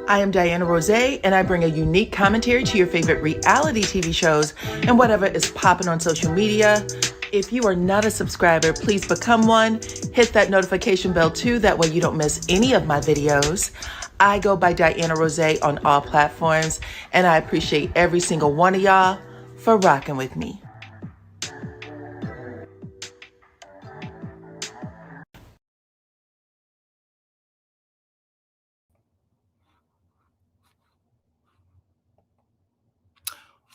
I am DYANAROZAY, and I bring a unique commentary to your favorite reality TV shows and whatever is popping on social media. If you are not a subscriber, please become one. Hit that notification bell too, that way you don't miss any of my videos. I go by DYANAROZAY on all platforms, and I appreciate every single one of y'all for rocking with me.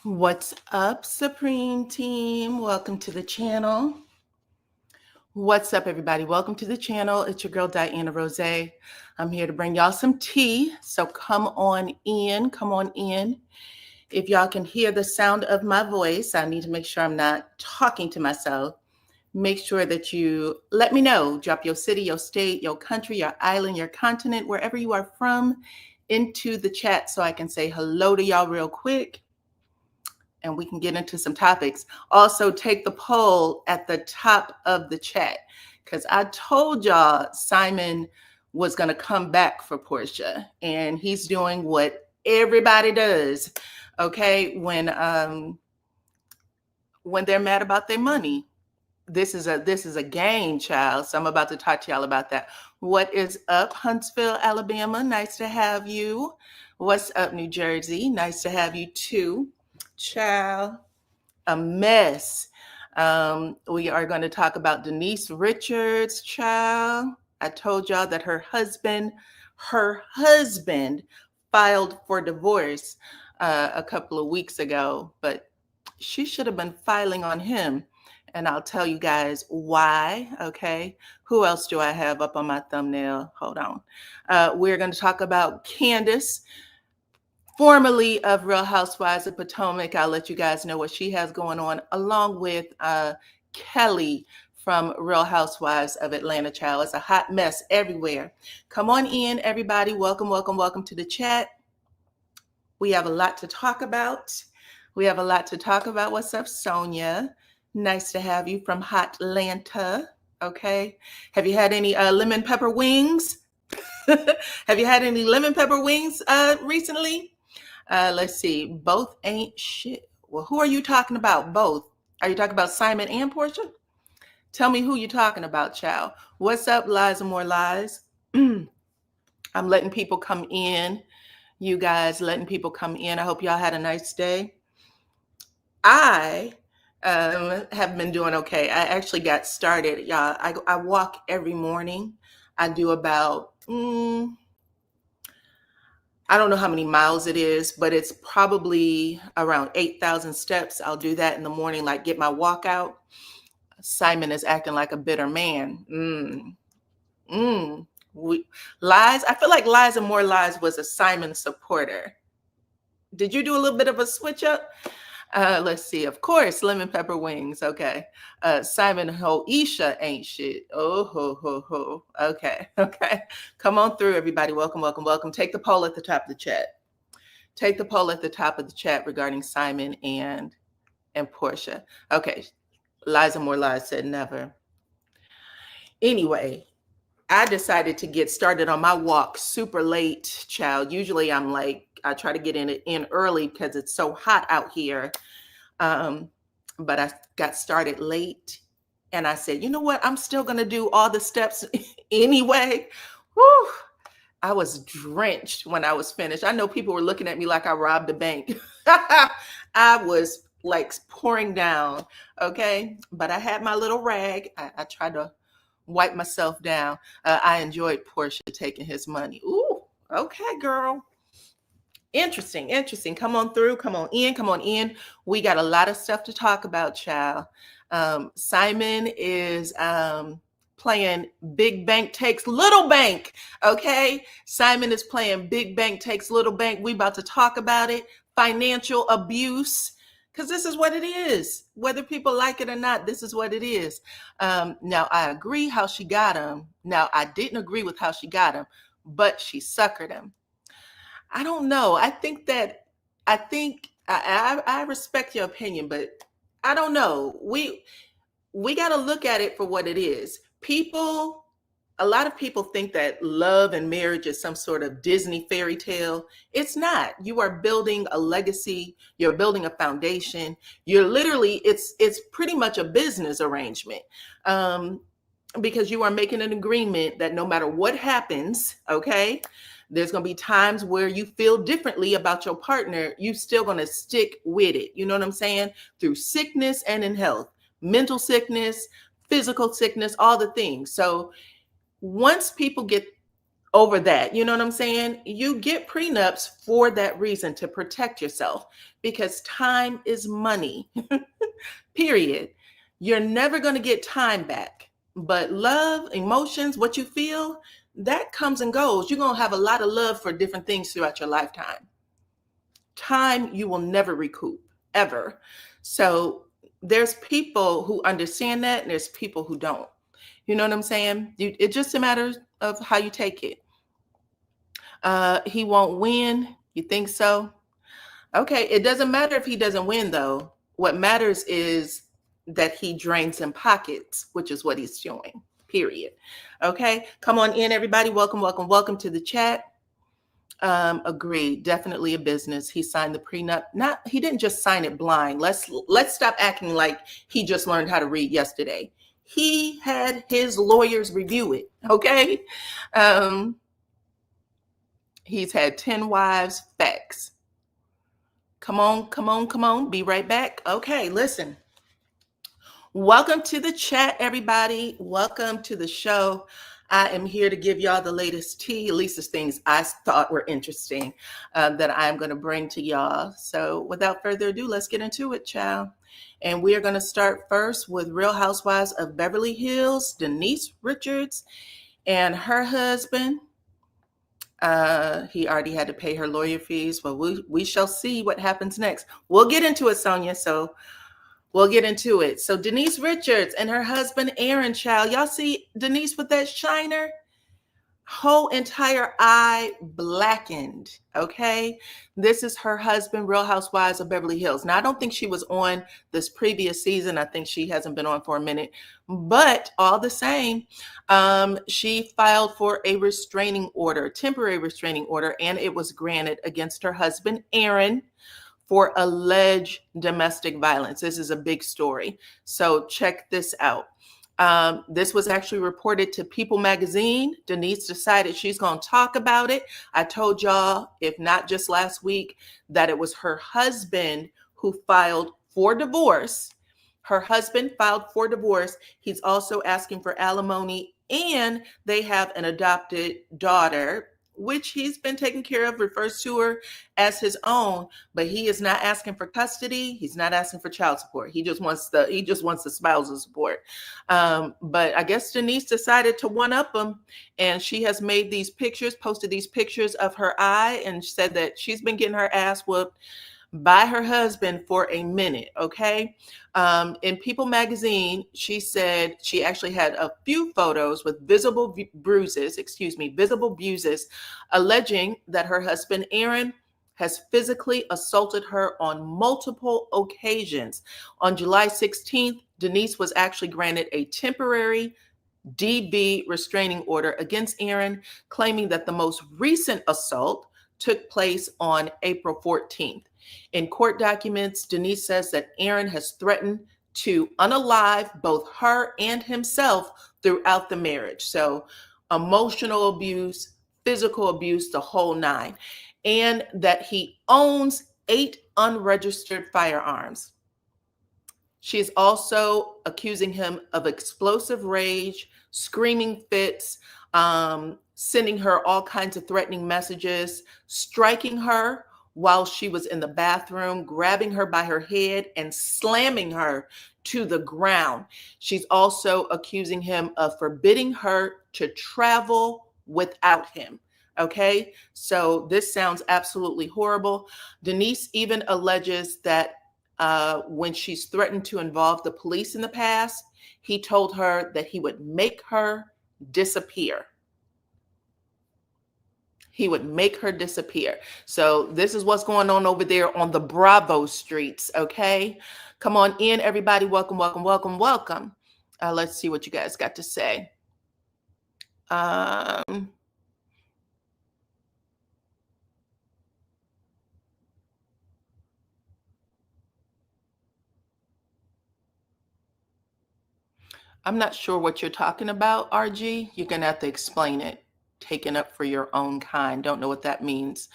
What's up, Supreme Team? Welcome to the channel. What's up, everybody? Welcome to the channel. It's your girl, DYANAROZAY. I'm here to bring y'all some tea, so come on in, come on in. If y'all can hear the sound of my voice, I need to make sure I'm not talking to myself. Make sure that you let me know. Drop your city, your state, your country, your island, your continent, wherever you are from, into the chat so I can say hello to y'all real quick and we can get into some topics. Also, take the poll at the top of the chat because I told y'all Simon was going to come back for Porsha, and he's doing what everybody does, okay, when they're mad about their money. This is a game, child. So I'm about to talk to y'all about that. What is up, Huntsville, Alabama? Nice to have you. What's up, New Jersey? Nice to have you too. Child, a mess. We are going to talk about Denise Richards, child. I told y'all that her husband filed for divorce a couple of weeks ago, but she should have been filing on him. And I'll tell you guys why, okay? Who else do I have up on my thumbnail? Hold on. We're going to talk about Candiace, formerly of Real Housewives of Potomac. I'll let you guys know what she has going on, along with Kelly from Real Housewives of Atlanta, child. It's a hot mess everywhere. Come on in, everybody. Welcome, welcome, welcome to the chat. We have a lot to talk about. What's up, Sonia? Nice to have you from Hot Atlanta. Okay. Have you had any lemon pepper wings? Have you had any lemon pepper wings recently? Let's see. Both ain't shit. Well, who are you talking about? Both. Are you talking about Simon and Porsha? Tell me who you're talking about, child. What's up, Lies and More Lies? I'm letting people come in. You guys letting people come in. I hope y'all had a nice day. I have been doing okay. I actually got started, y'all. I walk every morning. I do about I don't know how many miles it is, but it's probably around 8,000 steps. I'll do that in the morning, like get my walk out. Simon is acting like a bitter man. Lies. I feel like Lies and More Lies was a Simon supporter. Did you do a little bit of a switch up? Let's see. Of course, lemon pepper wings. Okay. Simon Hoisha ain't shit. Oh, ho, ho, ho. Okay. Okay. Come on through, everybody. Welcome, welcome, welcome. Take the poll at the top of the chat. Take the poll at the top of the chat regarding Simon and Porsha. Okay. Lies and More Lies said never. Anyway, I decided to get started on my walk super late, child. Usually I'm like, I try to get in early because it's so hot out here. But I got started late and I said, you know what? I'm still going to do all the steps anyway. Whew. I was drenched when I was finished. I know people were looking at me like I robbed a bank. I was like pouring down. Okay. But I had my little rag. I tried to wipe myself down. I enjoyed Porsha taking his money. Ooh, okay, girl. Interesting. Come on through. Come on in. We got a lot of stuff to talk about, child. Simon is playing Big Bank Takes Little Bank. Okay. Simon is playing Big Bank Takes Little Bank. We about to talk about it. Financial abuse. Because this is what it is. Whether people like it or not, this is what it is. Now, I agree how she got him. Now, I didn't agree with how she got him, but she suckered him. I don't know. I respect your opinion, but I don't know. We got to look at it for what it is. People a lot of people think that love and marriage is some sort of Disney fairy tale. It's not. You are building a legacy. You're building a foundation. You're literally, it's pretty much a business arrangement, because you are making an agreement that no matter what happens, okay, there's going to be times where you feel differently about your partner. You still going to stick with it. You know what I'm saying? Through sickness and in health, mental sickness, physical sickness, all the things. So once people get over that, you know what I'm saying? You get prenups for that reason, to protect yourself, because time is money, period. You're never going to get time back. But love, emotions, what you feel, that comes and goes. You're going to have a lot of love for different things throughout your lifetime. Time you will never recoup, ever. So there's people who understand that, and there's people who don't. You know what I'm saying? It's just a matter of how you take it. He won't win. You think so? Okay, it doesn't matter if he doesn't win, though. What matters is that he drains in pockets, which is what he's showing, period. Okay, come on in, everybody. Welcome, welcome, welcome to the chat. Agreed, definitely a business. He signed the prenup. He didn't just sign it blind. Let's stop acting like he just learned how to read yesterday. He had his lawyers review it, okay? He's had 10 wives, facts. Come on. Be right back. Okay, listen. Welcome to the chat, everybody. Welcome to the show. I am here to give y'all the latest tea, at least the things I thought were interesting, that I'm going to bring to y'all. So without further ado, let's get into it, child. And we are going to start first with Real Housewives of Beverly Hills, Denise Richards and her husband. He already had to pay her lawyer fees. Well, we shall see what happens next. We'll get into it, Sonia. So we'll get into it. So Denise Richards and her husband, Aaron, child. Y'all see Denise with that shiner? Whole entire eye blackened, okay? This is her husband, Real Housewives of Beverly Hills. Now, I don't think she was on this previous season. I think she hasn't been on for a minute. But all the same, she filed for a restraining order, temporary restraining order, and it was granted against her husband, Aaron, for alleged domestic violence. This is a big story. So check this out. This was actually reported to People magazine. Denise decided she's going to talk about it. I told y'all, if not just last week, that it was her husband who filed for divorce. Her husband filed for divorce. He's also asking for alimony, and they have an adopted daughter, which he's been taking care of, refers to her as his own, but he is not asking for custody. He's not asking for child support. He just wants the spousal support. But I guess Denise decided to one up him, and she has made these pictures, posted these pictures of her eye, and said that she's been getting her ass whooped by her husband for a minute, okay? In People magazine, she said she actually had a few photos with visible bruises, alleging that her husband, Aaron, has physically assaulted her on multiple occasions. On July 16th, Denise was actually granted a temporary DV restraining order against Aaron, claiming that the most recent assault took place on April 14th. In court documents, Denise says that Aaron has threatened to unalive both her and himself throughout the marriage. So emotional abuse, physical abuse, the whole nine. And that he owns 8 unregistered firearms. She's also accusing him of explosive rage, screaming fits, sending her all kinds of threatening messages, striking her while she was in the bathroom, grabbing her by her head and slamming her to the ground. She's also accusing him of forbidding her to travel without him. Okay, so this sounds absolutely horrible. Denise even alleges that when she's threatened to involve the police in the past, he told her that he would make her disappear. He would make her disappear. So this is what's going on over there on the Bravo streets, okay? Come on in, everybody. Welcome, welcome, welcome, welcome. Let's see what you guys got to say. Um, I'm not sure what you're talking about, RG. You're gonna have to explain it. Taken up for your own kind. Don't know what that means.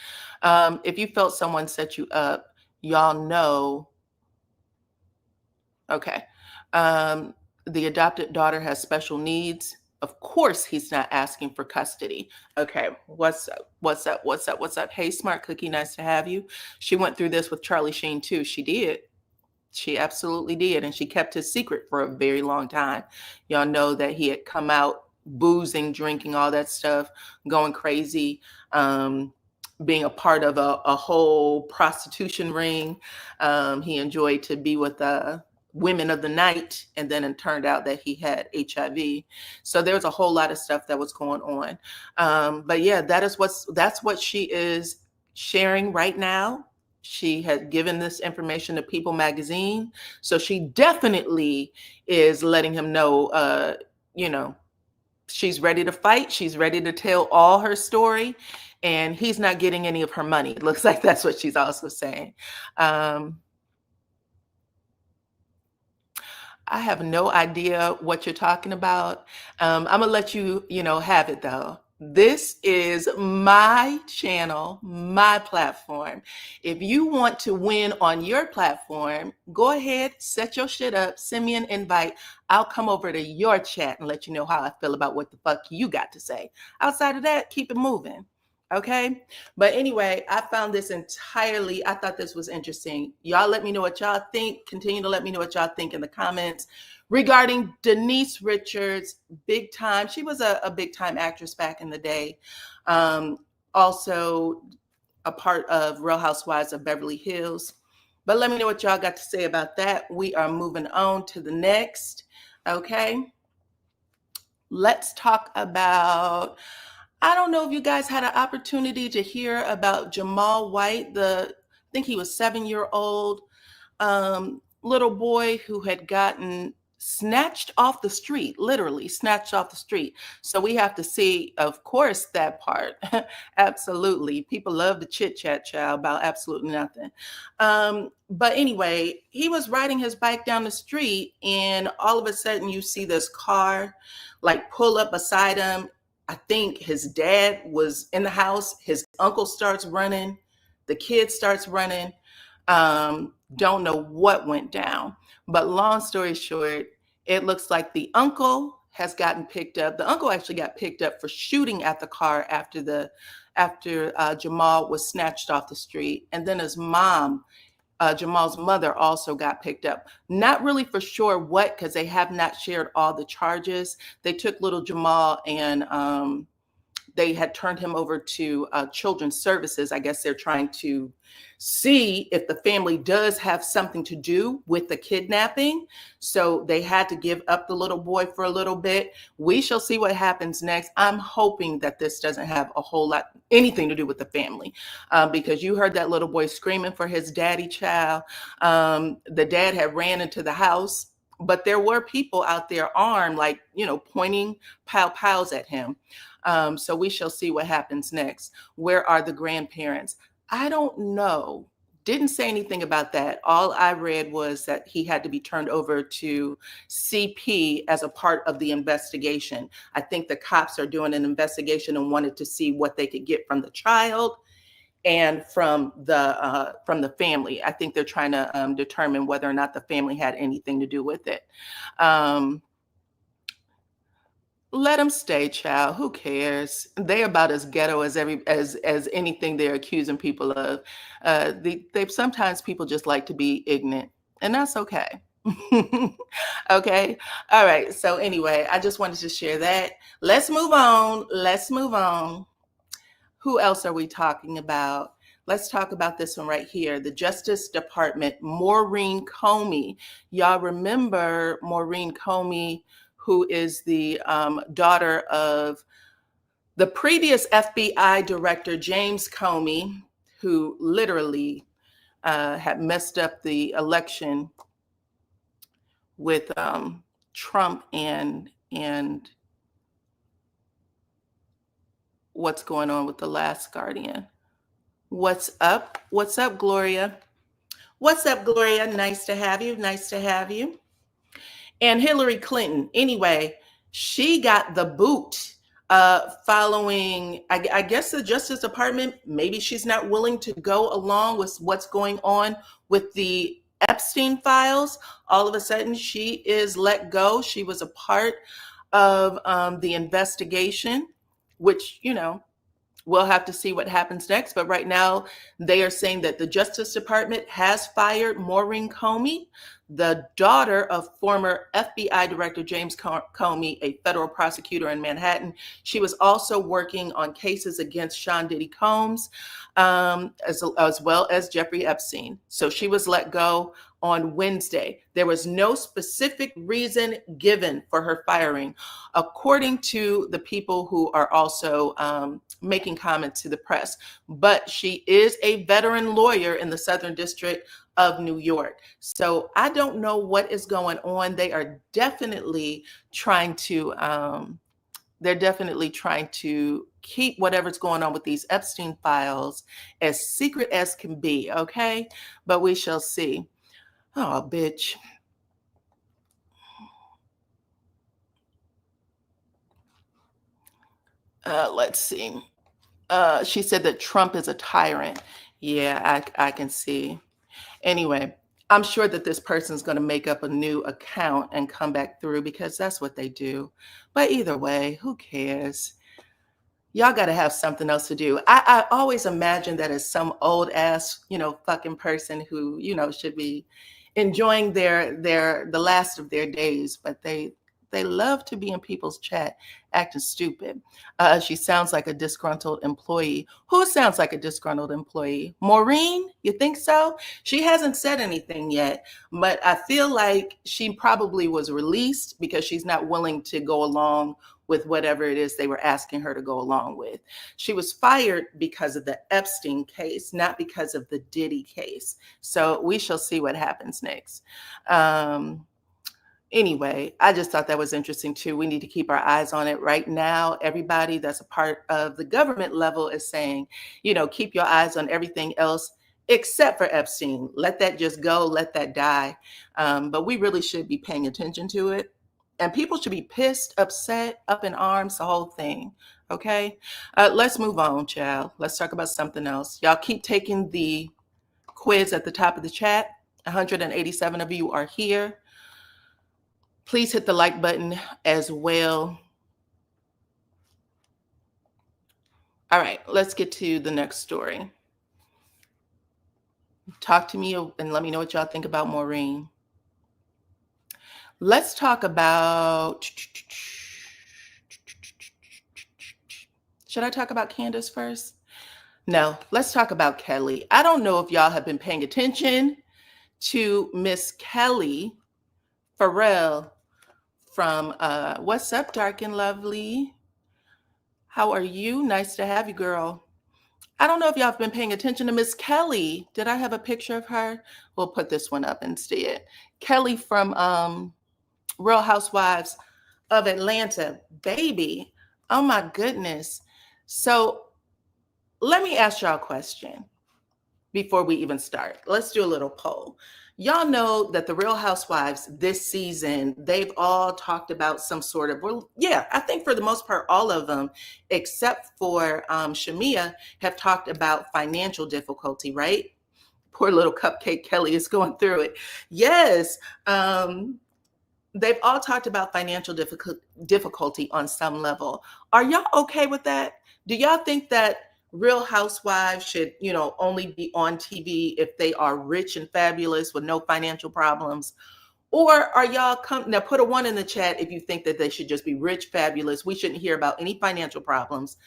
If you felt someone set you up, y'all know. Okay. Um, the adopted daughter has special needs. Of course, he's not asking for custody. Okay. What's up? What's up? What's up? What's up? Hey, Smart Cookie. Nice to have you. She went through this with Charlie Sheen too. She did. She absolutely did. And she kept his secret for a very long time. Y'all know that he had come out boozing, drinking, all that stuff, going crazy, being a part of a whole prostitution ring. He enjoyed to be with women of the night. And then it turned out that he had HIV. So there was a whole lot of stuff that was going on. But yeah, that's what she is sharing right now. She had given this information to People magazine. So she definitely is letting him know, you know, she's ready to fight. She's ready to tell all her story. And he's not getting any of her money. It looks like that's what she's also saying. I have no idea what you're talking about. I'm gonna let you, have it though. This is my channel, my platform. If you want to win on your platform, go ahead, set your shit up, send me an invite. I'll come over to your chat and let you know how I feel about what the fuck you got to say. Outside of that, keep it moving. Okay. But anyway, I found this I thought this was interesting. Y'all let me know what y'all think. Continue to let me know what y'all think in the comments regarding Denise Richards, big time. She was a big time actress back in the day. Also a part of Real Housewives of Beverly Hills. But let me know what y'all got to say about that. We are moving on to the next. Okay. Let's talk about, I don't know if you guys had an opportunity to hear about Jamal White, I think he was 7-year-old little boy who had gotten snatched off the street, literally snatched off the street. So we have to see, of course, that part. Absolutely. People love to chit chat, child, about absolutely nothing. But anyway, he was riding his bike down the street, and all of a sudden you see this car like pull up beside him. I think his dad was in the house. His uncle starts running. The kid starts running. Don't know what went down. But long story short, it looks like the uncle has gotten picked up. The uncle actually got picked up for shooting at the car after Jamal was snatched off the street. And then his mom, Jamal's mother, also got picked up. Not really for sure what, because they have not shared all the charges. They took little Jamal and they had turned him over to Children's Services. I guess they're trying to see if the family does have something to do with the kidnapping. So they had to give up the little boy for a little bit. We shall see what happens next. I'm hoping that this doesn't have a whole lot, anything to do with the family, because you heard that little boy screaming for his daddy, child. The dad had ran into the house, but there were people out there armed, like, pointing pows at him. So we shall see what happens next. Where are the grandparents? I don't know. Didn't say anything about that. All I read was that he had to be turned over to CP as a part of the investigation. I think the cops are doing an investigation and wanted to see what they could get from the child and from the family. I think they're trying to determine whether or not the family had anything to do with it. Let them stay, child. Who cares? They about as ghetto as anything they're accusing people of. They sometimes people just like to be ignorant, and that's okay. Okay. All right. So anyway, I just wanted to share that. Let's move on. Let's move on. Who else are we talking about? Let's talk about this one right here. The Justice Department, Maurene Comey. Y'all remember Maurene Comey, who is the daughter of the previous FBI director, James Comey, who literally had messed up the election with Trump and what's going on with The Last Guardian. What's up? What's up, Gloria? What's up, Gloria? Nice to have you. Nice to have you. And Hillary Clinton, anyway, she got the boot following, I guess, the Justice Department. Maybe she's not willing to go along with what's going on with the Epstein files. All of a sudden, she is let go. She was a part of the investigation, which, we'll have to see what happens next. But right now, they are saying that the Justice Department has fired Maurene Comey, the daughter of former FBI Director James Comey, a federal prosecutor in Manhattan. She was also working on cases against Sean Diddy Combs, as well as Jeffrey Epstein. So she was let go on Wednesday. There was no specific reason given for her firing, according to the people who are also making comments to the press. But she is a veteran lawyer in the Southern District of New York. So I don't know what is going on. They are definitely trying to keep whatever's going on with these Epstein files as secret as can be, okay? But we shall see. Oh, bitch. Let's see. She said that Trump is a tyrant. Yeah, I can see. Anyway, I'm sure that this person's going to make up a new account and come back through because that's what they do. But either way, who cares? Y'all got to have something else to do. I always imagine that as some old ass, fucking person who, should be enjoying the last of their days, but they love to be in people's chat acting stupid. She sounds like a disgruntled employee. Who sounds like a disgruntled employee? Maurene? You think so? She hasn't said anything yet, but I feel like she probably was released because she's not willing to go along with whatever it is they were asking her to go along with. She was fired because of the Epstein case, not because of the Diddy case. So we shall see what happens next. Anyway, I just thought that was interesting too. We need to keep our eyes on it right now. Everybody that's a part of the government level is saying, keep your eyes on everything else except for Epstein. Let that just go, let that die. But we really should be paying attention to it. And people should be pissed, upset, up in arms, the whole thing. Okay, let's move on, child. Let's talk about something else. Y'all keep taking the quiz at the top of the chat. 187 of you are here. Please hit the like button as well. All right, let's get to the next story. Talk to me and let me know what y'all think about Maurene. Let's talk about, should I talk about Candiace first? No, let's talk about Kelly. I don't know if y'all have been paying attention to Miss Kelly Farrell from What's Up, Dark and Lovely? How are you? Nice to have you, girl. I don't know if y'all have been paying attention to Miss Kelly. Did I have a picture of her? We'll put this one up instead. Kelly from Real Housewives of Atlanta. Baby, oh my goodness. So let me ask y'all a question before we even start. Let's do a little poll. Y'all know that the Real Housewives this season, they've all talked about some sort of, I think for the most part, all of them, except for Shamia, have talked about financial difficulty, right? Poor little cupcake Kelly is going through it. Yes. They've all talked about financial difficulty on some level. Are y'all okay with that? Do y'all think that Real Housewives should, only be on TV if they are rich and fabulous with no financial problems? Or are y'all now put a 1 in the chat if you think that they should just be rich, fabulous. We shouldn't hear about any financial problems.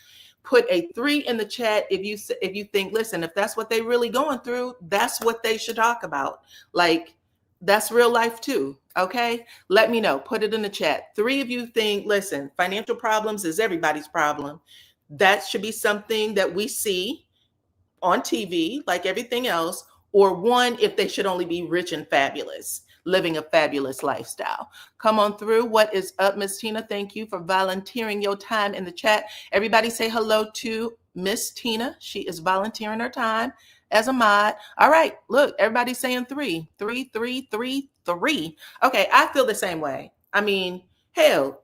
Put a 3 in the chat if you think, listen, if that's what they really going through, that's what they should talk about. Like, that's real life too. Okay. Let me know. Put it in the chat. 3 of you think, listen, financial problems is everybody's problem. That should be something that we see on TV like everything else. Or 1, if they should only be rich and fabulous. living a fabulous lifestyle. Come on through. What is up, Miss Tina? Thank you for volunteering your time in the chat. Everybody say hello to Miss Tina. She is volunteering her time as a mod. All right, look, everybody's saying 3, 3, 3, 3, 3. Okay, I feel the same way. I mean, hell,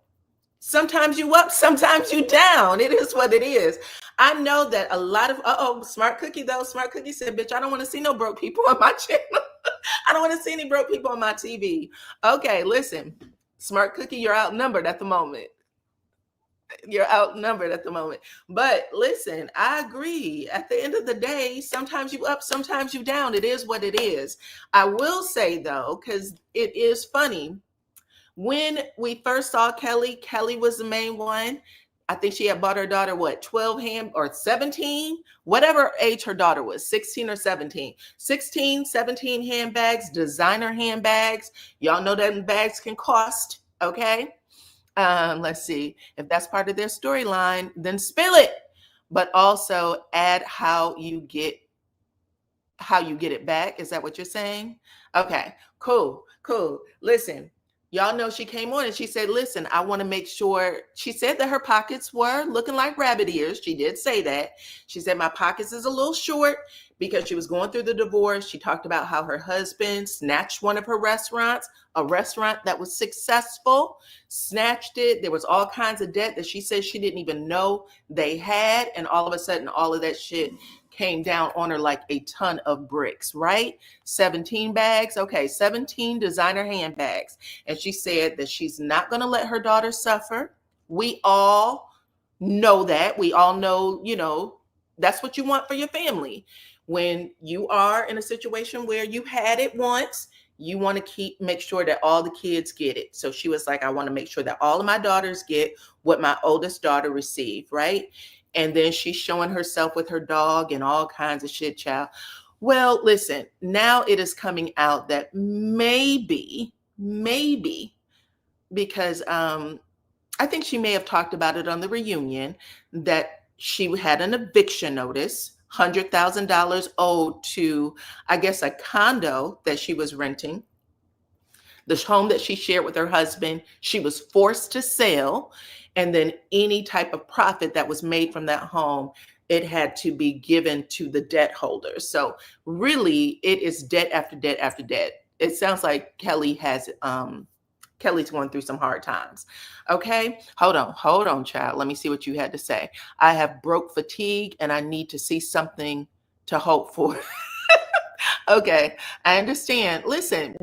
sometimes you up, sometimes you down. It is what it is. I know that a lot of, Smart Cookie though. Smart Cookie said, bitch, I don't want to see no broke people on my channel. I don't want to see any broke people on my TV. Okay, listen, Smart Cookie, you're outnumbered at the moment. You're outnumbered at the moment. But listen, I agree. At the end of the day, sometimes you up, sometimes you down. It is what it is. I will say though, because it is funny, when we first saw Kelly was the main one. I think she had bought her daughter, 12 or 17, whatever age her daughter was, 16 or 17. 16, 17 handbags, designer handbags. Y'all know that bags can cost, okay? Let's see. If that's part of their storyline, then spill it. But also add how you get it back. Is that what you're saying? Okay, cool. Listen, y'all know she came on and she said, listen, I want to make sure. She said that her pockets were looking like rabbit ears. She did say that. She said my pockets is a little short because she was going through the divorce. She talked about how her husband snatched one of her restaurants, a restaurant that was successful, snatched it. There was all kinds of debt that she said she didn't even know they had. And all of a sudden, all of that shit came down on her like a ton of bricks, right? 17 bags. Okay, 17 designer handbags. And she said that she's not going to let her daughter suffer. We all know that. We all know, that's what you want for your family. When you are in a situation where you had it once, you want to make sure that all the kids get it. So she was like, I want to make sure that all of my daughters get what my oldest daughter received, right? And then she's showing herself with her dog and all kinds of shit, child. Well, listen, now it is coming out that maybe, because I think she may have talked about it on the reunion, that she had an eviction notice, $100,000 owed to, I guess, a condo that she was renting. The home that she shared with her husband, she was forced to sell. And then any type of profit that was made from that home, it had to be given to the debt holders. So really, it is debt after debt after debt. It sounds like Kelly's going through some hard times. Okay, hold on, child. Let me see what you had to say. I have broke fatigue and I need to see something to hope for. Okay, I understand. Listen,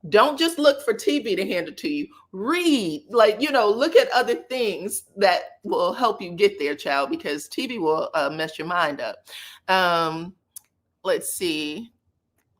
don't just look for TV to hand it to you. Read, look at other things that will help you get there, child, because TV will mess your mind up. Let's see.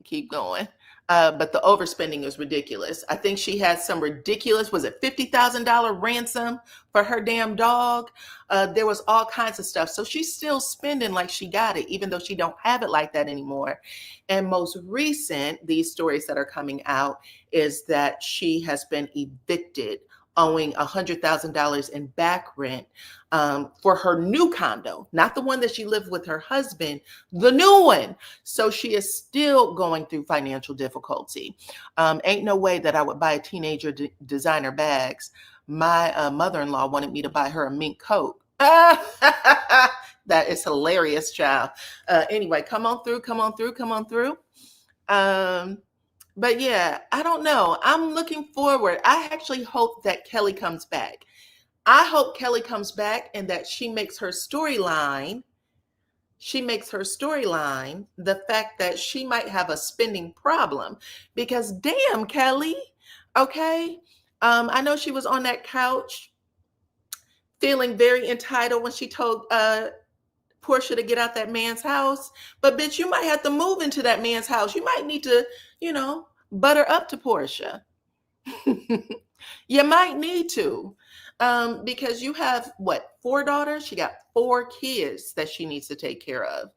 Keep going. But the overspending is ridiculous. I think she had some ridiculous, was it $50,000 ransom for her damn dog? There was all kinds of stuff. So she's still spending like she got it, even though she don't have it like that anymore. And most recent, these stories that are coming out is that she has been evicted, owing $100,000 in back rent for her new condo, not the one that she lived with her husband, the new one. So she is still going through financial difficulty. Ain't no way that I would buy a teenager designer bags. My mother-in-law wanted me to buy her a mink coat. That is hilarious, child. Anyway, come on through. But yeah, I don't know. I'm looking forward. I actually hope that Kelly comes back. I hope Kelly comes back and that she makes her storyline the fact that she might have a spending problem. Because damn, Kelly, okay? I know she was on that couch feeling very entitled when she told Porsha to get out that man's house. But bitch, you might have to move into that man's house. You might need to, butter up to Porsha. You might need to. Because you have 4 daughters? She got 4 kids that she needs to take care of.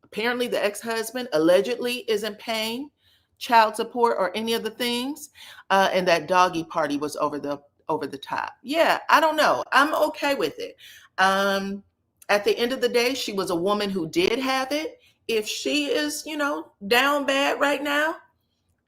Apparently the ex-husband allegedly isn't paying child support or any of the things. And that doggy party was over the top. Yeah, I don't know. I'm okay with it. At the end of the day, she was a woman who did have it. If she is, down bad right now,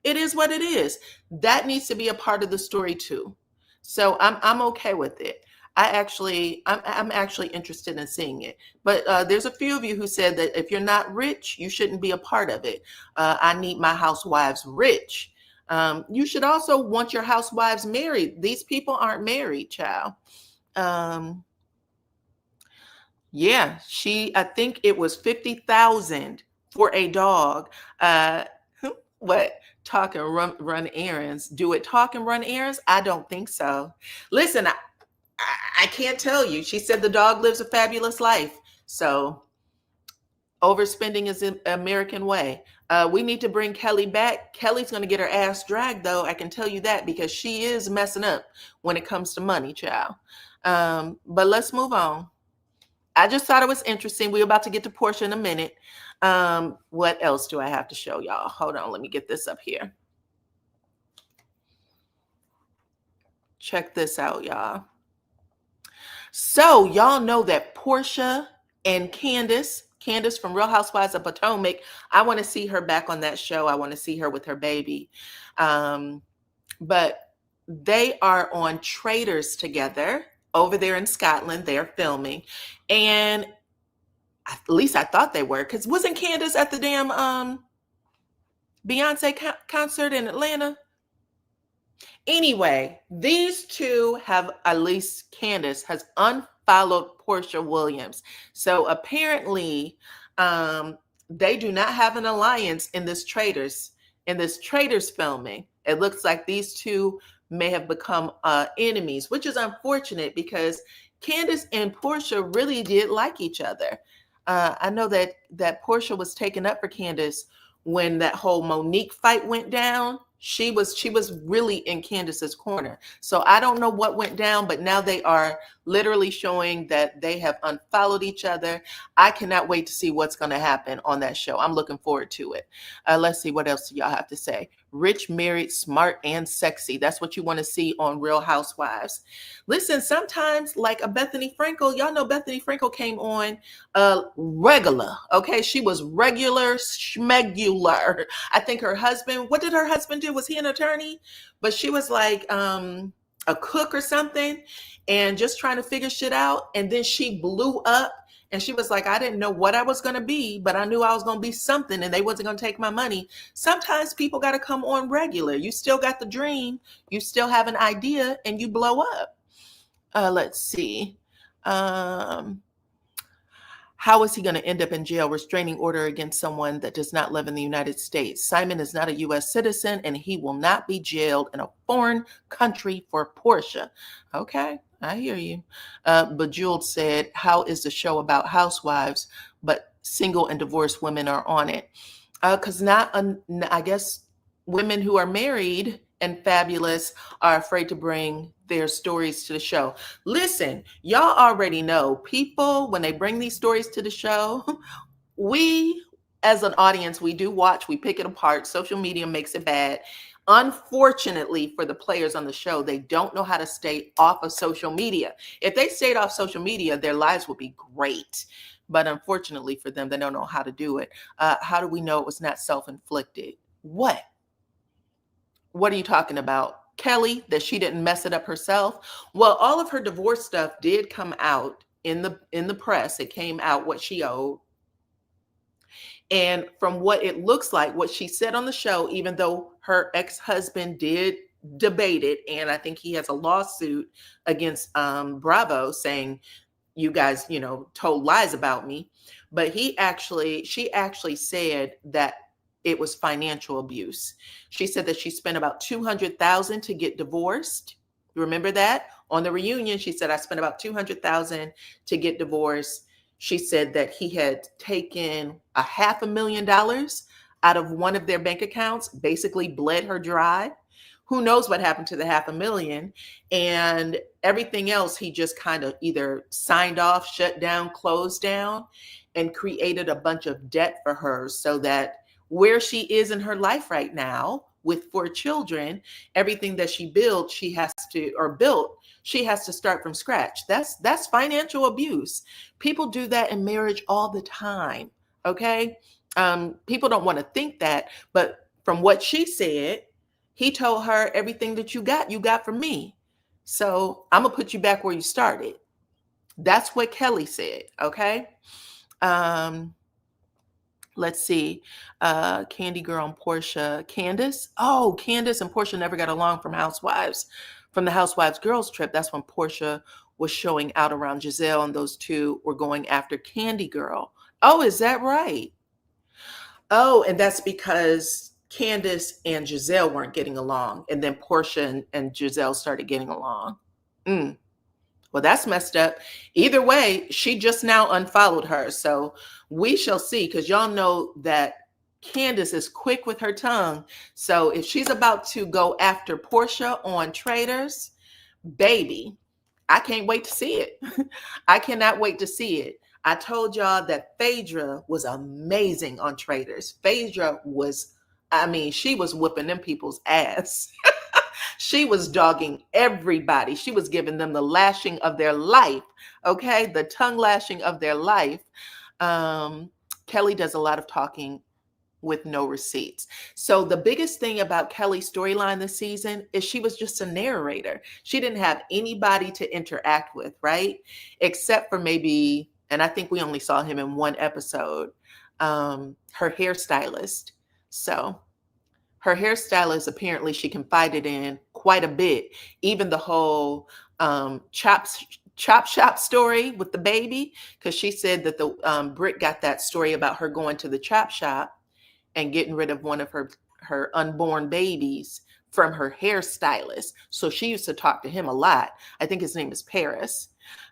It is what it is. That needs to be a part of the story too. So I'm okay with it. I'm actually interested in seeing it. But there's a few of you who said that if you're not rich, you shouldn't be a part of it. I need my housewives rich. You should also want your housewives married. These people aren't married, child. Um, yeah, I think it was 50,000 for a dog. Uh, what? Talk and run errands. Do it talk and run errands? I don't think so. Listen, I can't tell you. She said the dog lives a fabulous life. So overspending is an American way. We need to bring Kelly back. Kelly's going to get her ass dragged, though. I can tell you that, because she is messing up when it comes to money, child. But let's move on. I just thought it was interesting. We're about to get to Porsha in a minute. What else do I have to show y'all? Hold on. Let me get this up here. Check this out, y'all. So y'all know that Porsha and Candiace from Real Housewives of Potomac, I want to see her back on that show. I want to see her with her baby. But they are on Traitors together over there in Scotland. They're filming. And at least I thought they were, because wasn't Candiace at the damn Beyonce concert in Atlanta? Anyway, these two have, at least Candiace has unfollowed Porsha Williams. So apparently they do not have an alliance in this Traitors filming. It looks like these two may have become enemies, which is unfortunate, because Candiace and Porsha really did like each other. I know that Porsha was taken up for Candiace when that whole Monique fight went down. She was really in Candiace's corner. So I don't know what went down, but now they are literally showing that they have unfollowed each other. I cannot wait to see what's going to happen on that show. I'm looking forward to it. Let's see, what else do y'all have to say? Rich, married, smart, and sexy. That's what you want to see on Real Housewives. Listen, sometimes like a Bethany Frankel, y'all know Bethany Frankel came on regular. Okay, she was regular, schmegular. I think her husband, what did her husband do? Was he an attorney? But she was like a cook or something, and just trying to figure shit out. And then she blew up. And she was like, I didn't know what I was going to be, but I knew I was going to be something, and they wasn't going to take my money. Sometimes people got to come on regular. You still got the dream. You still have an idea, and you blow up. Let's see. How is he going to end up in jail? Restraining order against someone that does not live in the United States. Simon is not a U.S. citizen, and he will not be jailed in a foreign country for Porsha. Okay, I hear you. Bejeweled said, how is the show about housewives, but single and divorced women are on it? Because I guess women who are married and fabulous are afraid to bring their stories to the show. Listen, y'all already know people, when they bring these stories to the show, we as an audience, we do watch, we pick it apart. Social media makes it bad. Unfortunately for the players on the show, they don't know how to stay off of social media. If they stayed off social media, their lives would be great. But unfortunately for them, they don't know how to do it. How do we know it was not self-inflicted? What are you talking about? Kelly, that she didn't mess it up herself? Well, all of her divorce stuff did come out in the press. It came out what she owed. And from what it looks like, what she said on the show, even though her ex-husband did debate it, and I think he has a lawsuit against Bravo saying, you guys, told lies about me. But she actually said that it was financial abuse. She said that she spent about $200,000 to get divorced. You remember that? On the reunion, she said, I spent about $200,000 to get divorced. She said that he had taken $500,000 out of one of their bank accounts, basically bled her dry. Who knows what happened to the $500,000, and everything else he just kind of either signed off, shut down, closed down, and created a bunch of debt for her, so that where she is in her life right now with 4 children, everything that she built, she has to start from scratch. That's financial abuse. People do that in marriage all the time. Okay. People don't want to think that, but from what she said, he told her everything that you got from me. So I'm gonna put you back where you started. That's what Kelly said. Okay. Um, let's see. Candy Girl and Porsha. Candiace. Oh, Candiace and Porsha never got along from the Housewives girls trip. That's when Porsha was showing out around Giselle, and those two were going after Candy Girl. Oh, is that right? Oh, and that's because Candiace and Giselle weren't getting along, and then Porsha and Giselle started getting along. Mm. Well, that's messed up. Either way, she just now unfollowed her. So we shall see, because y'all know that Candiace is quick with her tongue. So if she's about to go after Porsha on Traitors, baby, I can't wait to see it. I cannot wait to see it. I told y'all that Phaedra was amazing on Traitors. Phaedra was, I mean, she was whooping them people's ass. She was dogging everybody. She was giving them the lashing of their life. Okay. The tongue lashing of their life. Kelly does a lot of talking with no receipts. So the biggest thing about Kelly's storyline this season is she was just a narrator. She didn't have anybody to interact with, right? Except for maybe, and I think we only saw him in one episode, her hairstylist. So her hairstylist, apparently she confided in quite a bit. Even the whole chop shop story with the baby, because she said that the Britt got that story about her going to the chop shop and getting rid of one of her unborn babies from her hairstylist. So she used to talk to him a lot. I think his name is Paris.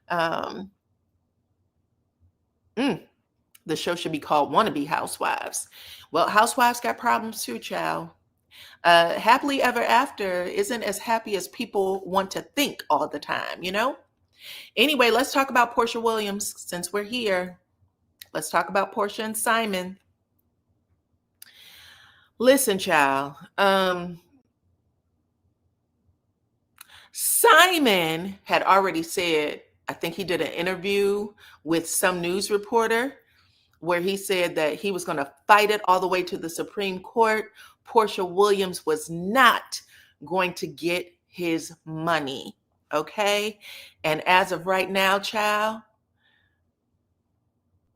The show should be called Wannabe Housewives. Well, housewives got problems too, child. Happily ever after isn't as happy as people want to think all the time, you know? Anyway, let's talk about Porsha Williams since we're here. Let's talk about Porsha and Simon. Listen, child. Simon had already said, I think he did an interview with some news reporter where he said that he was going to fight it all the way to the Supreme Court. Porsha Williams was not going to get his money. Okay. And as of right now, child,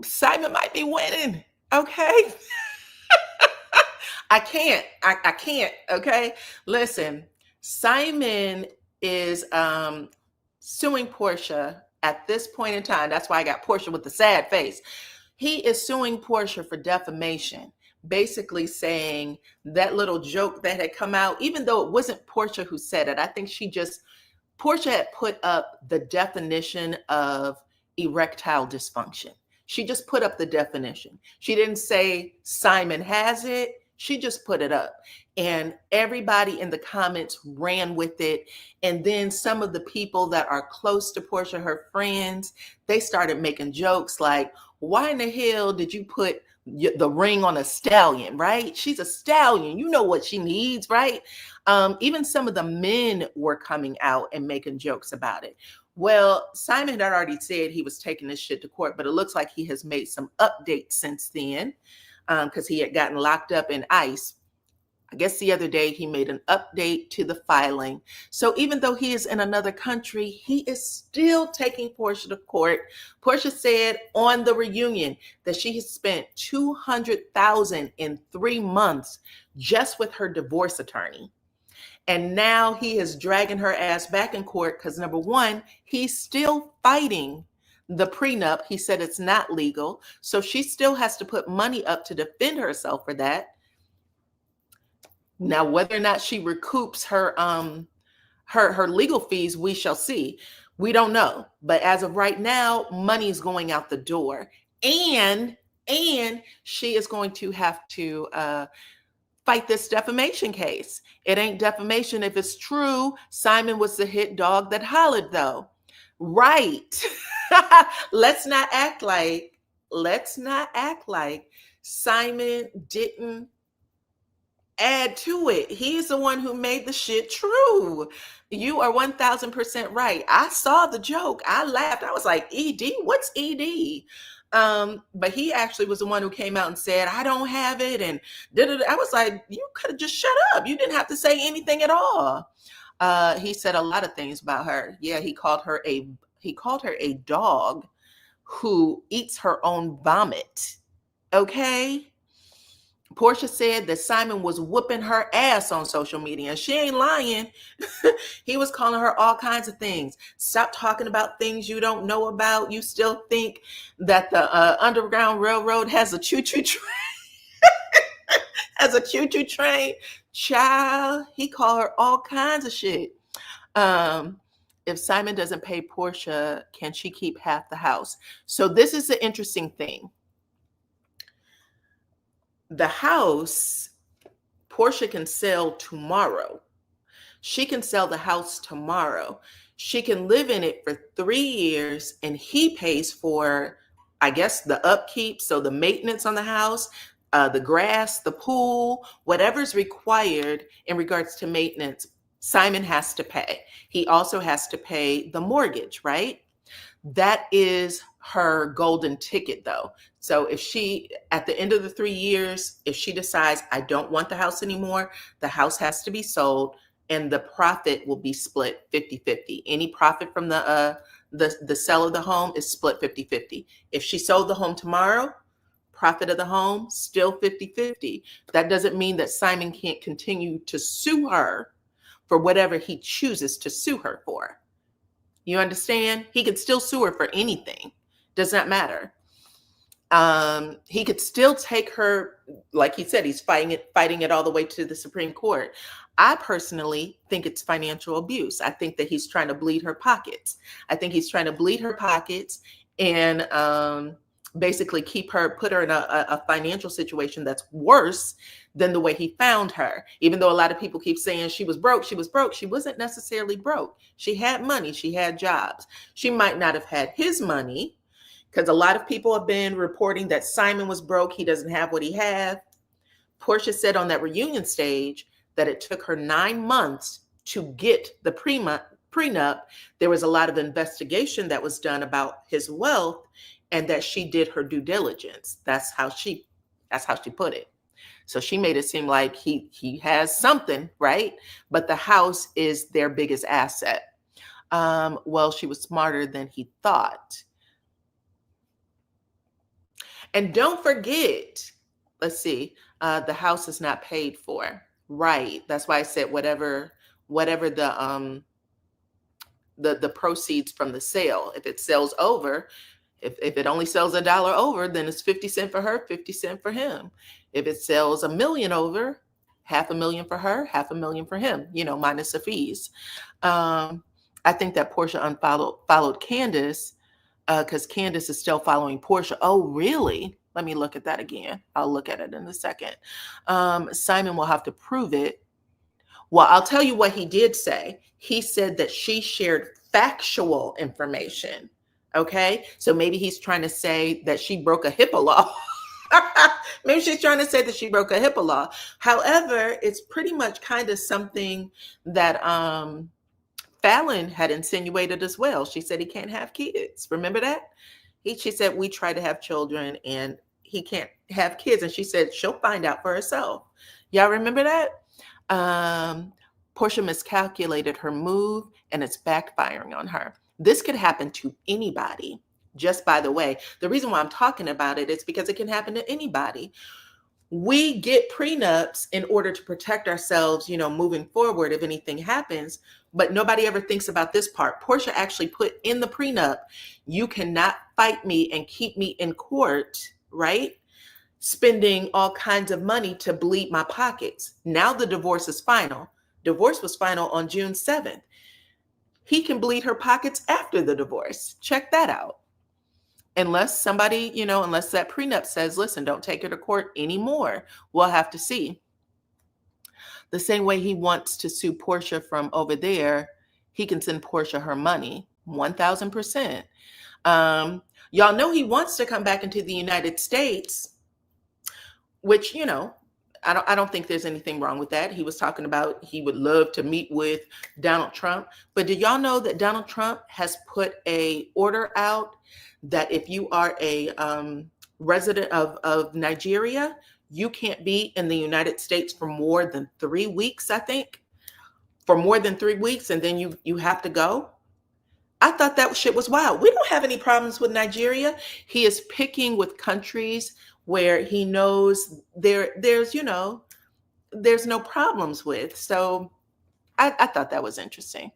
Simon might be winning. Okay. I can't. Okay. Listen, Simon is suing Porsha at this point in time. That's why I got Porsha with the sad face. He is suing Porsha for defamation, basically saying that little joke that had come out, even though it wasn't Porsha who said it. I think Porsha had put up the definition of erectile dysfunction. She just put up the definition. She didn't say Simon has it. She just put it up, and everybody in the comments ran with it. And then some of the people that are close to Porsha, her friends, they started making jokes like, why in the hell did you put the ring on a stallion, right? She's a stallion. You know what she needs, right? Even some of the men were coming out and making jokes about it. Well, Simon had already said he was taking this shit to court, but it looks like he has made some updates since then. Because he had gotten locked up in ICE. I guess the other day he made an update to the filing. So even though he is in another country, he is still taking Porsha to court. Porsha said on the reunion that she has spent $200,000 in 3 months just with her divorce attorney. And now he is dragging her ass back in court because, number one, he's still fighting the prenup. He said it's not legal. So she still has to put money up to defend herself for that. Now, whether or not she recoups her legal fees, we shall see. We don't know. But as of right now, money is going out the door. And she is going to have to fight this defamation case. It ain't defamation if it's true. Simon was the hit dog that hollered, though. Right. Let's not act like Simon didn't add to it. He's the one who made the shit true. You are 1000% right. I saw the joke. I laughed. I was like, ED? What's ED? But he actually was the one who came out and said, I don't have it. And I was like, you could have just shut up. You didn't have to say anything at all. He said a lot of things about her. Yeah, he called her a dog who eats her own vomit. Okay. Porsha said that Simon was whooping her ass on social media, and she ain't lying. He was calling her all kinds of things. Stop talking about things you don't know about. You still think that the Underground Railroad has a choo-choo train? Has a choo-choo train? Child, he called her all kinds of shit. If Simon doesn't pay Porsha, can she keep half the house? So this is the interesting thing. The house, Porsha can sell tomorrow. She can sell the house tomorrow. She can live in it for 3 years, and he pays for, I guess, the upkeep, so the maintenance on the house, the grass, the pool, whatever's required in regards to maintenance, Simon has to pay. He also has to pay the mortgage, right? That is her golden ticket, though. So if she, at the end of the 3 years, if she decides, I don't want the house anymore, the house has to be sold and the profit will be split 50-50. Any profit from the sale of the home is split 50-50. If she sold the home tomorrow, profit of the home, still 50-50. That doesn't mean that Simon can't continue to sue her for whatever he chooses to sue her for. You understand? He could still sue her for anything. Does not matter. He could still take her, like he said, he's fighting it all the way to the Supreme Court. I personally think it's financial abuse. I think that he's trying to bleed her pockets. I think he's trying to bleed her pockets and basically put her in a financial situation that's worse than the way he found her. Even though a lot of people keep saying she was broke, she wasn't necessarily broke. She had money, she had jobs. She might not have had his money, because a lot of people have been reporting that Simon was broke. He doesn't have what he had. Porsha said on that reunion stage that it took her 9 months to get the prenup. There was a lot of investigation that was done about his wealth, and that she did her due diligence. That's how she put it. So she made it seem like he has something, right? But the house is their biggest asset. Well, she was smarter than he thought. And don't forget, let's see, the house is not paid for. Right. That's why I said whatever the proceeds from the sale, if it sells over, if it only sells $1 over, then it's 50 cents for her, 50 cents for him. If it sells $1 million over, $500,000 for her, $500,000 for him, minus the fees. I think that Porsha followed Candiace because Candiace is still following Porsha. Oh, really? Let me look at that again. I'll look at it in a second. Simon will have to prove it. Well, I'll tell you what he did say. He said that she shared factual information. Okay, so maybe he's trying to say that she broke a HIPAA law. Maybe she's trying to say that she broke a HIPAA law. However, it's pretty much kind of something that Fallon had insinuated as well. She said he can't have kids. Remember that? She said, we try to have children and he can't have kids. And she said she'll find out for herself. Y'all remember that? Porsha miscalculated her move and it's backfiring on her. This could happen to anybody. Just by the way, the reason why I'm talking about it is because it can happen to anybody. We get prenups in order to protect ourselves, moving forward if anything happens, but nobody ever thinks about this part. Porsha actually put in the prenup, you cannot fight me and keep me in court, right? Spending all kinds of money to bleed my pockets. Now the divorce is final. Divorce was final on June 7th. He can bleed her pockets after the divorce. Check that out. Unless somebody, unless that prenup says, listen, don't take her to court anymore. We'll have to see. The same way he wants to sue Porsha from over there, he can send Porsha her money, 1,000%. Y'all know he wants to come back into the United States, which, I don't think there's anything wrong with that. He was talking about he would love to meet with Donald Trump. But did y'all know that Donald Trump has put a order out that if you are a resident of Nigeria, you can't be in the United States for more than 3 weeks, I think. For more than 3 weeks, and then you have to go. I thought that shit was wild. We don't have any problems with Nigeria. He is picking with countries where he knows there's there's no problems with. So I thought that was interesting.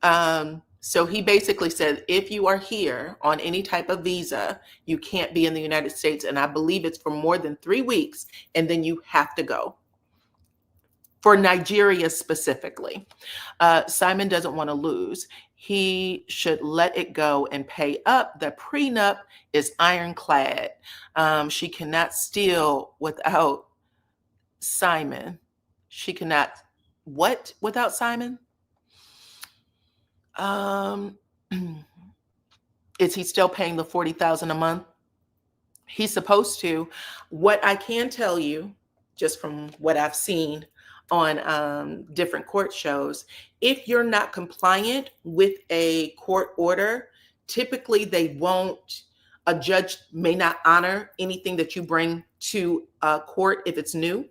So he basically said, if you are here on any type of visa, you can't be in the United States. And I believe it's for more than 3 weeks, and then you have to go. For Nigeria specifically. Simon doesn't want to lose. He should let it go and pay up. The prenup is ironclad. She cannot steal without Simon. She cannot what without Simon? Is he still paying the $40,000 a month? He's supposed to. What I can tell you, just from what I've seen on different court shows, if you're not compliant with a court order, typically a judge may not honor anything that you bring to court if it's new,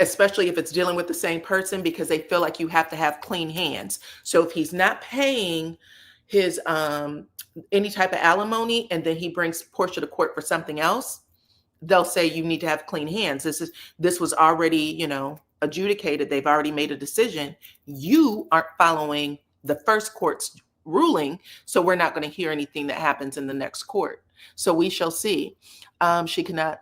especially if it's dealing with the same person, because they feel like you have to have clean hands. So if he's not paying his any type of alimony, and then he brings Porsha to court for something else, they'll say you need to have clean hands. This was already, adjudicated. They've already made a decision. You aren't following the first court's ruling, so we're not going to hear anything that happens in the next court. So we shall see. She cannot.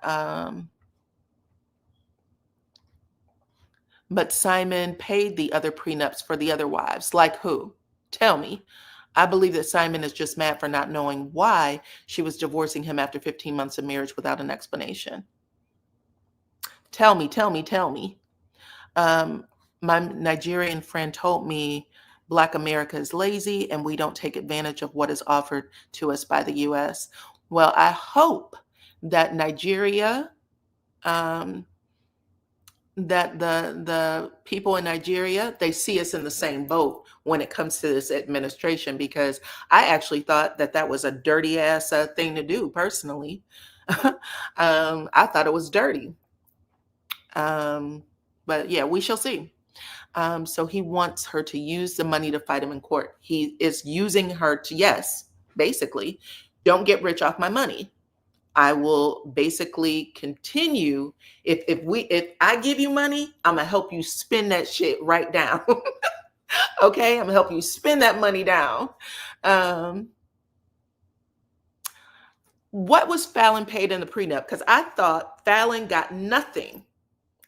But Simon paid the other prenups for the other wives. Like who? Tell me. I believe that Simon is just mad for not knowing why she was divorcing him after 15 months of marriage without an explanation. Tell me. My Nigerian friend told me Black America is lazy and we don't take advantage of what is offered to us by the U.S. Well, I hope that Nigeria, that the people in Nigeria, they see us in the same boat when it comes to this administration, because I actually thought that was a dirty ass thing to do personally. I thought it was dirty. But yeah, we shall see. So he wants her to use the money to fight him in court. He is using her to, yes, basically, don't get rich off my money. I will basically continue. If I give you money, I'm gonna help you spend that shit right down. Okay, I'm gonna help you spend that money down. What was Fallon paid in the prenup? Because I thought Fallon got nothing.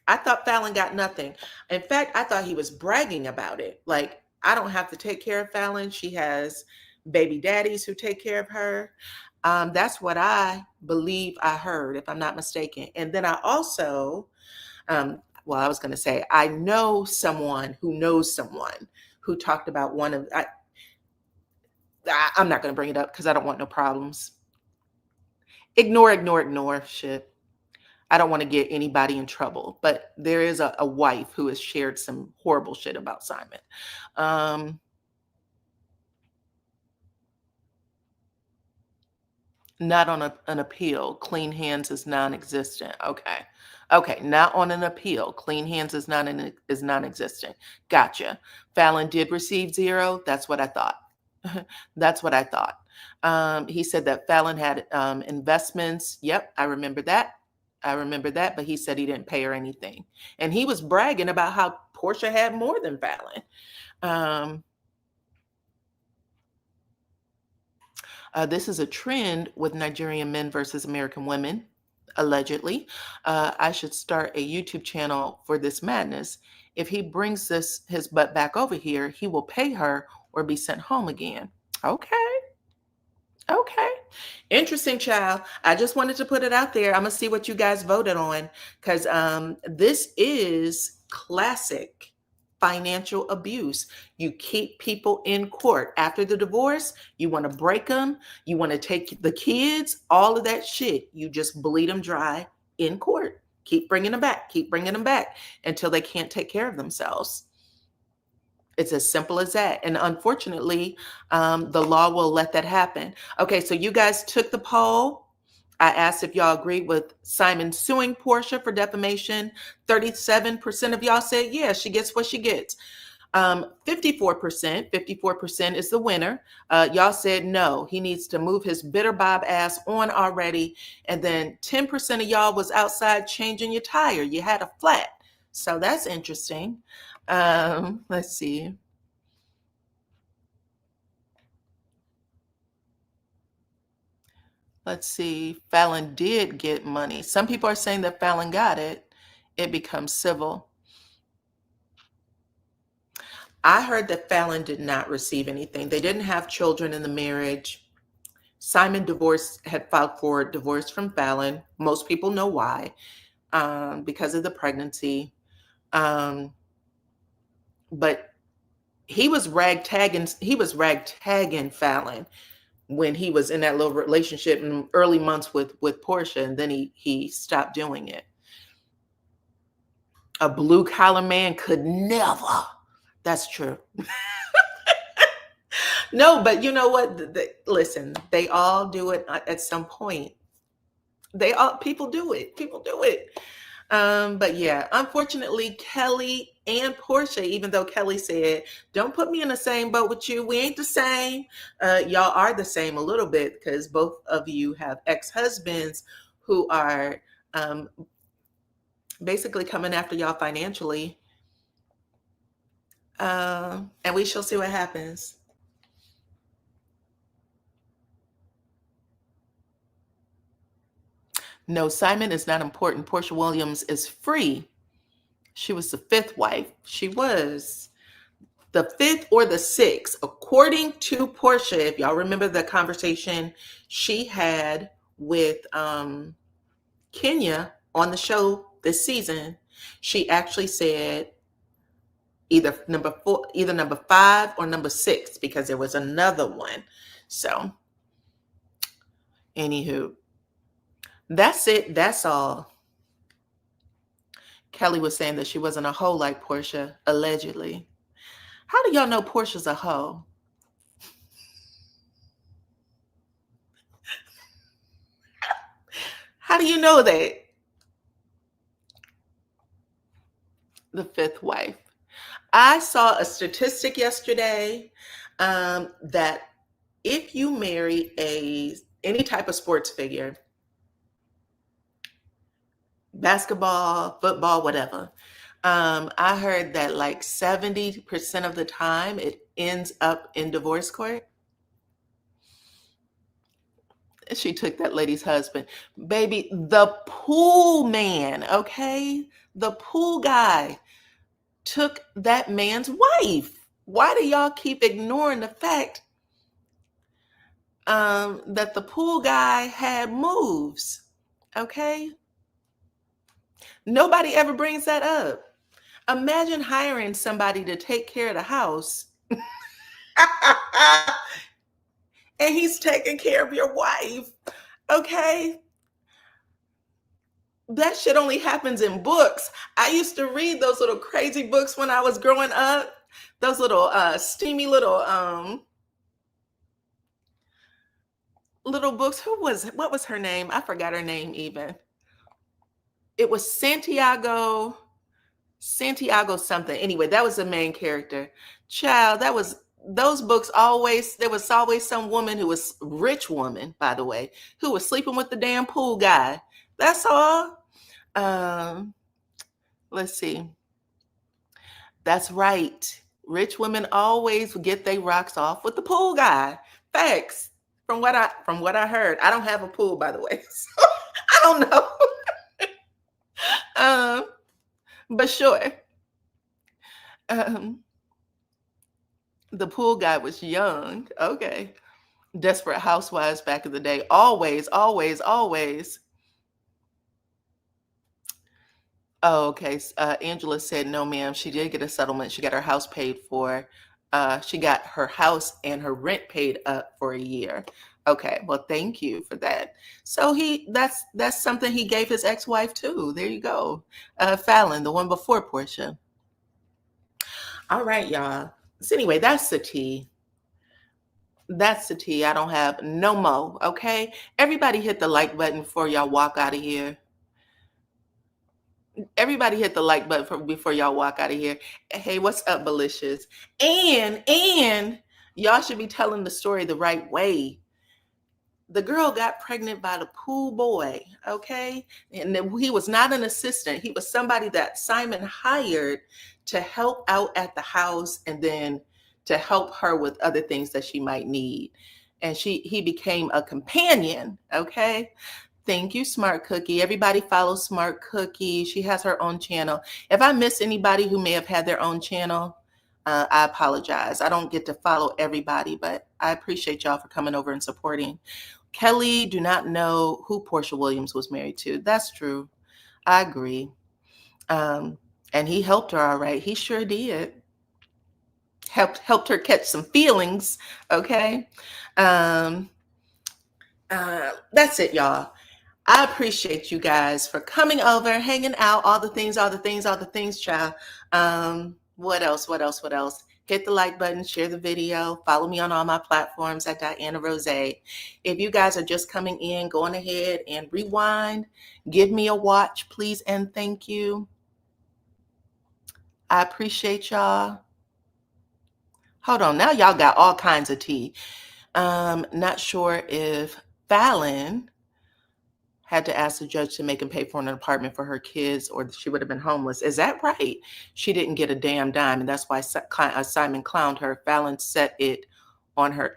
In fact, I thought he was bragging about it. Like, I don't have to take care of Fallon. She has baby daddies who take care of her. That's what I believe I heard, if I'm not mistaken. And then I also, I was going to say, I know someone who knows someone who talked about I'm not going to bring it up because I don't want no problems. Ignore shit. I don't want to get anybody in trouble, but there is a wife who has shared some horrible shit about Simon. Not on an appeal. Clean hands is non-existent. Okay. Not on an appeal. Clean hands is non-existent. Gotcha. Fallon did receive 0. That's what I thought. He said that Fallon had investments. Yep, I remember that. But he said he didn't pay her anything. And he was bragging about how Porsha had more than Fallon. This is a trend with Nigerian men versus American women, allegedly. I should start a YouTube channel for this madness. If he brings his butt back over here, he will pay her or be sent home again. Okay. Interesting, child. I just wanted to put it out there. I'm going to see what you guys voted on, because this is classic financial abuse. You keep people in court after the divorce. You want to break them. You want to take the kids, all of that shit. You just bleed them dry in court. Keep bringing them back, keep bringing them back until they can't take care of themselves. It's as simple as that. And unfortunately, the law will let that happen. Okay, so you guys took the poll. I asked if y'all agreed with Simon suing Porsha for defamation. 37% of y'all said, yeah, she gets what she gets. 54% is the winner. Y'all said no, he needs to move his bitter bob ass on already. And then 10% of y'all was outside changing your tire. You had a flat. So that's interesting. Let's see. Let's see. Fallon did get money. Some people are saying that Fallon got it. It becomes civil. I heard that Fallon did not receive anything. They didn't have children in the marriage. Simon had filed for divorce from Fallon. Most people know why, because of the pregnancy. But he was ragtagging Fallon when he was in that little relationship in early months with Porsha, and then he stopped doing it. A blue collar man could never. That's true. No, but you know what? Listen, they all do it at some point. People do it. People do it. But yeah, unfortunately, Kelly and Porsha, even though Kelly said, don't put me in the same boat with you. We ain't the same. Y'all are the same a little bit because both of you have ex-husbands who are basically coming after y'all financially. And we shall see what happens. No, Simon is not important. Porsha Williams is free. She was the fifth wife. She was the fifth or the sixth, according to Porsha. If y'all remember the conversation she had with Kenya on the show this season, she actually said either number 5 or number 6, because there was another one. So, anywho, that's it. That's all. Kelly was saying that she wasn't a hoe like Porsha, allegedly. How do y'all know Porsha's a hoe? How do you know that? The fifth wife. I saw a statistic yesterday that if you marry any type of sports figure, basketball, football, whatever, I heard that like 70% of the time it ends up in divorce court. She took that lady's husband. Baby, the pool man, okay? The pool guy took that man's wife. Why do y'all keep ignoring the fact that the pool guy had moves? Okay? Nobody ever brings that up. Imagine hiring somebody to take care of the house and he's taking care of your wife. Okay? That shit only happens in books. I used to read those little crazy books when I was growing up. Those little steamy little books. What was her name? I forgot her name even. It was Santiago something. Anyway, that was the main character. Child, those books there was always some woman who was rich woman, by the way, who was sleeping with the damn pool guy. That's all. Let's see. That's right. Rich women always get their rocks off with the pool guy. Facts. From what I heard. I don't have a pool, by the way. So I don't know. But sure. The pool guy was young. Okay. Desperate Housewives back in the day. Always, always, always. Oh, okay. Angela said, no, ma'am. She did get a settlement. She got her house paid for. she got her house and her rent paid up for a year. Okay, well, thank you for that. So that's something he gave his ex-wife too. There you go. Fallon, the one before Porsha. All right, y'all. So anyway, that's the tea. That's the tea. I don't have no mo. Okay. Everybody hit the like button before y'all walk out of here. Everybody hit the like button before y'all walk out of here. Hey, what's up, Malicious? And y'all should be telling the story the right way. The girl got pregnant by the pool boy, okay? And he was not an assistant. He was somebody that Simon hired to help out at the house and then to help her with other things that she might need. And he became a companion, okay? Thank you, Smart Cookie. Everybody follow Smart Cookie. She has her own channel. If I miss anybody who may have had their own channel, I apologize. I don't get to follow everybody, but I appreciate y'all for coming over and supporting. Kelly, do not know who Porsha Williams was married to. That's true. I agree. And he helped her, all right. He sure did. Helped her catch some feelings, okay? That's it, y'all. I appreciate you guys for coming over, hanging out, all the things, child. What else? Hit the like button, share the video, follow me on all my platforms at DYANAROZAY. If you guys are just coming in, go on ahead and rewind. Give me a watch, please, and thank you. I appreciate y'all. Hold on, now y'all got all kinds of tea. Not sure if Fallon had to ask the judge to make him pay for an apartment for her kids or she would have been homeless. Is that right? She didn't get a damn dime, and that's why Simon clowned her. Fallon set it on her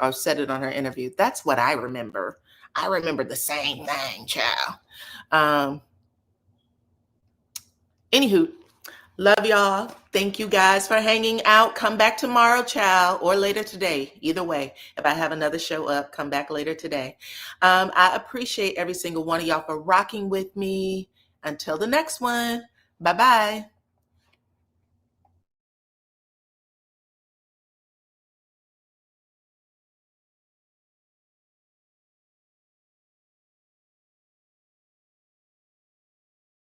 interview. That's what I remember. I remember the same thing, child. Anywho, love y'all. Thank you guys for hanging out. Come back tomorrow, child, or later today. Either way, if I have another show up, come back later today. I appreciate every single one of y'all for rocking with me. Until the next one, bye-bye.